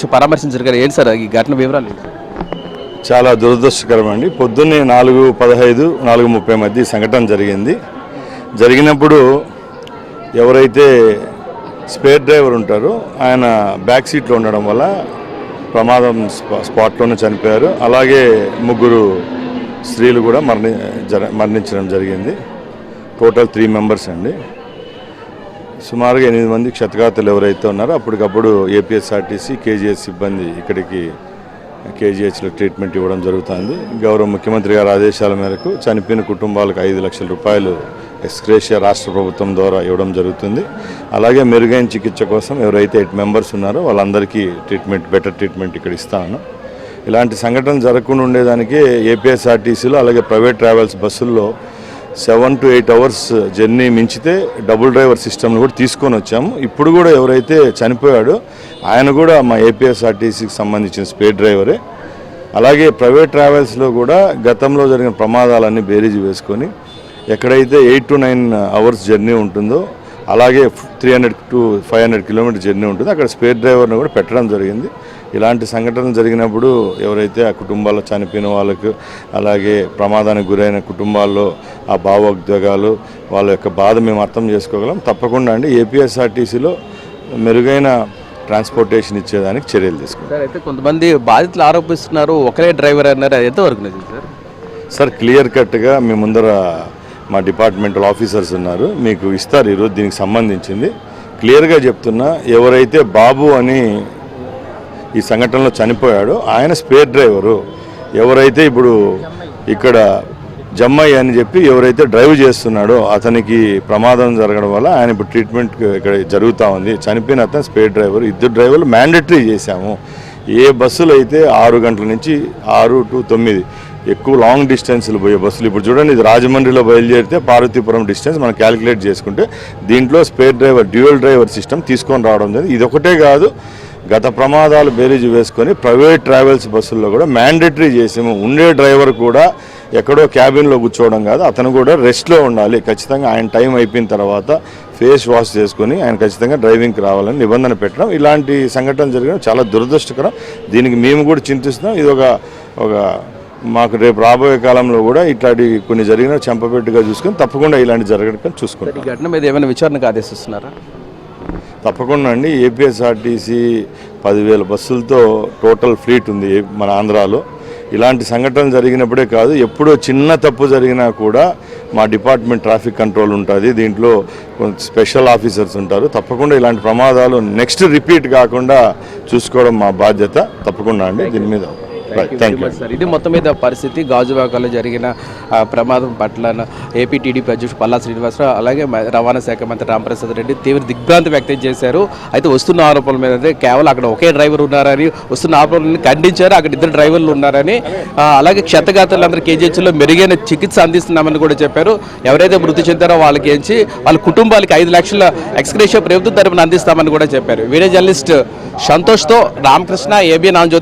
వచ్చి పరామర్శించారు కదా, ఏంటి సార్ ఈ ఘటన వివరాలు? చాలా దురదృష్టకరం అండి. పొద్దున్నే 4:15, 4:30 మధ్య సంఘటన జరిగినప్పుడు ఎవరైతే స్పేర్ డ్రైవర్ ఉంటారో ఆయన బ్యాక్ సీట్లో ఉండడం వల్ల ప్రమాదం స్పాట్లోనే చనిపోయారు. అలాగే 3 స్త్రీలు కూడా మరణించడం జరిగింది. టోటల్ 3 మెంబర్స్ అండి. సుమారుగా 8 మంది క్షతగాతులు ఎవరైతే ఉన్నారో అప్పటికప్పుడు ఏపీఎస్ఆర్టీసీ కేజీహెచ్ సిబ్బంది ఇక్కడికి కేజీహెచ్లో ట్రీట్మెంట్ ఇవ్వడం జరుగుతుంది. గౌరవ ముఖ్యమంత్రి గారి ఆదేశాల మేరకు చనిపోయిన కుటుంబాలకు 5 లక్షల రూపాయలు ఎక్స్గ్రేషియా రాష్ట్ర ప్రభుత్వం ద్వారా ఇవ్వడం జరుగుతుంది. అలాగే మెరుగైన చికిత్స కోసం ఎవరైతే 8 మెంబర్స్ ఉన్నారో వాళ్ళందరికీ బెటర్ ట్రీట్మెంట్ ఇక్కడ ఇస్తాను. ఇలాంటి సంఘటనలు జరగకుండా ఉండేదానికి ఏపీఎస్ఆర్టీసీలో అలాగే ప్రైవేట్ ట్రావెల్స్ బస్సుల్లో 7 to 8 అవర్స్ జర్నీ మించితే డబుల్ డ్రైవర్ సిస్టమ్ని కూడా తీసుకొని వచ్చాము. ఇప్పుడు కూడా ఎవరైతే చనిపోయాడో ఆయన కూడా మా ఏపీఎస్ఆర్టీసీకి సంబంధించిన స్పేర్ డ్రైవరే. అలాగే ప్రైవేట్ ట్రావెల్స్లో కూడా గతంలో జరిగిన ప్రమాదాలన్నీ బేరీజు వేసుకొని ఎక్కడైతే 8 to 9 అవర్స్ జర్నీ ఉంటుందో అలాగే 300 to 500 కిలోమీటర్ జర్నీ ఉంటుంది, అక్కడ స్పేర్ డ్రైవర్ని కూడా పెట్టడం జరిగింది. ఇలాంటి సంఘటనలు జరిగినప్పుడు ఎవరైతే ఆ కుటుంబాల్లో చనిపోయిన వాళ్ళకు అలాగే ప్రమాదానికి గురైన కుటుంబాల్లో ఆ భావోద్వేగాలు వాళ్ళ యొక్క బాధ మేము అర్థం చేసుకోగలం. తప్పకుండా అండి ఏపీఎస్ఆర్టీసీలో మెరుగైన ట్రాన్స్పోర్టేషన్ ఇచ్చేదానికి చర్యలు తీసుకుంటారు. అయితే కొంతమంది బాధితులు ఆరోపిస్తున్నారు ఒకరే డ్రైవర్ అన్నారు, అది ఎంతవరకు నిజం సార్? సార్ క్లియర్ కట్గా మీ ముందర మా డిపార్ట్మెంటల్ ఆఫీసర్స్ ఉన్నారు, మీకు ఇస్తారు ఈరోజు దీనికి సంబంధించింది. క్లియర్గా చెప్తున్నా, ఎవరైతే బాబు అని ఈ సంఘటనలో చనిపోయాడో ఆయన స్పేర్ డ్రైవరు. ఎవరైతే ఇప్పుడు ఇక్కడ జమ్మయ్య అని చెప్పి ఎవరైతే డ్రైవ్ చేస్తున్నాడో అతనికి ప్రమాదం జరగడం వల్ల ఆయన ఇప్పుడు ట్రీట్మెంట్ ఇక్కడ జరుగుతూ ఉంది. చనిపోయిన అతను స్పేర్ డ్రైవర్. 2 డ్రైవర్లు మ్యాండేటరీ చేశాము. ఏ బస్సులు అయితే 6 గంటల నుంచి 6 to 9 ఎక్కువ లాంగ్ డిస్టెన్స్లు పోయే బస్సులు, ఇప్పుడు చూడండి ఇది రాజమండ్రిలో బయలుదేరితే పార్వతీపురం డిస్టెన్స్ మనం క్యాలిక్యులేట్ చేసుకుంటే దీంట్లో spare driver dual driver system తీసుకొని రావడం జరిగింది. ఇది ఒకటే కాదు, గత ప్రమాదాలు బేరీజు వేసుకొని ప్రైవేట్ ట్రావెల్స్ బస్సుల్లో కూడా మ్యాండేటరీ చేసాము. ఉండే డ్రైవర్ కూడా ఎక్కడో క్యాబిన్లో కూర్చోవడం కాదు, అతను కూడా రెస్ట్లో ఉండాలి. ఖచ్చితంగా ఆయన టైం అయిపోయిన తర్వాత ఫేస్ వాష్ చేసుకొని ఆయన ఖచ్చితంగా డ్రైవింగ్కి రావాలని నిబంధన పెట్టడం. ఇలాంటి సంఘటనలు జరగడం చాలా దురదృష్టకరం. దీనికి మేము కూడా చింతిస్తున్నాం. ఇది ఒక మాకు రేపు రాబోయే కాలంలో కూడా ఇట్లాంటి కొన్ని జరిగిన చెంపపెట్టుగా చూసుకొని తప్పకుండా ఇలాంటి జరగడం చూసుకుంటాం. ఈ ఘటన మీద ఏమైనా విచారణకు ఆదేశిస్తున్నారా? తప్పకుండా అండి. ఏపీఎస్ఆర్టీసీ 10,000 బస్సులతో టోటల్ ఫ్లీట్ ఉంది మన ఆంధ్రాలో. ఇలాంటి సంఘటనలు జరిగినప్పుడే కాదు, ఎప్పుడో చిన్న తప్పు జరిగినా కూడా మా డిపార్ట్మెంట్ ట్రాఫిక్ కంట్రోల్ ఉంటుంది, దీంట్లో స్పెషల్ ఆఫీసర్స్ ఉంటారు. తప్పకుండా ఇలాంటి ప్రమాదాలు నెక్స్ట్ రిపీట్ కాకుండా చూసుకోవడం మా బాధ్యత. తప్పకుండా అండి దీని మీద. సార్ ఇది మొత్తం మీద పరిస్థితి గాజువాకలో జరిగిన ప్రమాదం పట్ల ఏపీ టీడీపీ అధ్యక్షుడు పల్లా శ్రీనివాసరావు అలాగే రవాణా శాఖ మంత్రి రాంప్రసాద్ రెడ్డి తీవ్ర దిగ్భ్రాంతి వ్యక్తం చేశారు. అయితే వస్తున్న ఆరోపణల మీద కేవలం అక్కడ ఒకే డ్రైవర్ ఉన్నారని, వస్తున్న ఆరోపణలను ఖండించారు. అక్కడ 2 డ్రైవర్లు ఉన్నారని, అలాగే క్షతగాతులందరూ కేజీహెచ్లో మెరుగైన చికిత్స అందిస్తున్నామని కూడా చెప్పారు. ఎవరైతే మృతి చెందారో వాళ్ళకి ఏంచి వాళ్ళ కుటుంబాలకి 5 లక్షల ఎక్స్గ్రేషియా ప్రభుత్వం తరపున అందిస్తామని కూడా చెప్పారు. వీడియో జర్నలిస్ట్ సంతోష్తో రామకృష్ణ, ఏబిఎన్ ఆంధ్రజ్యోతి.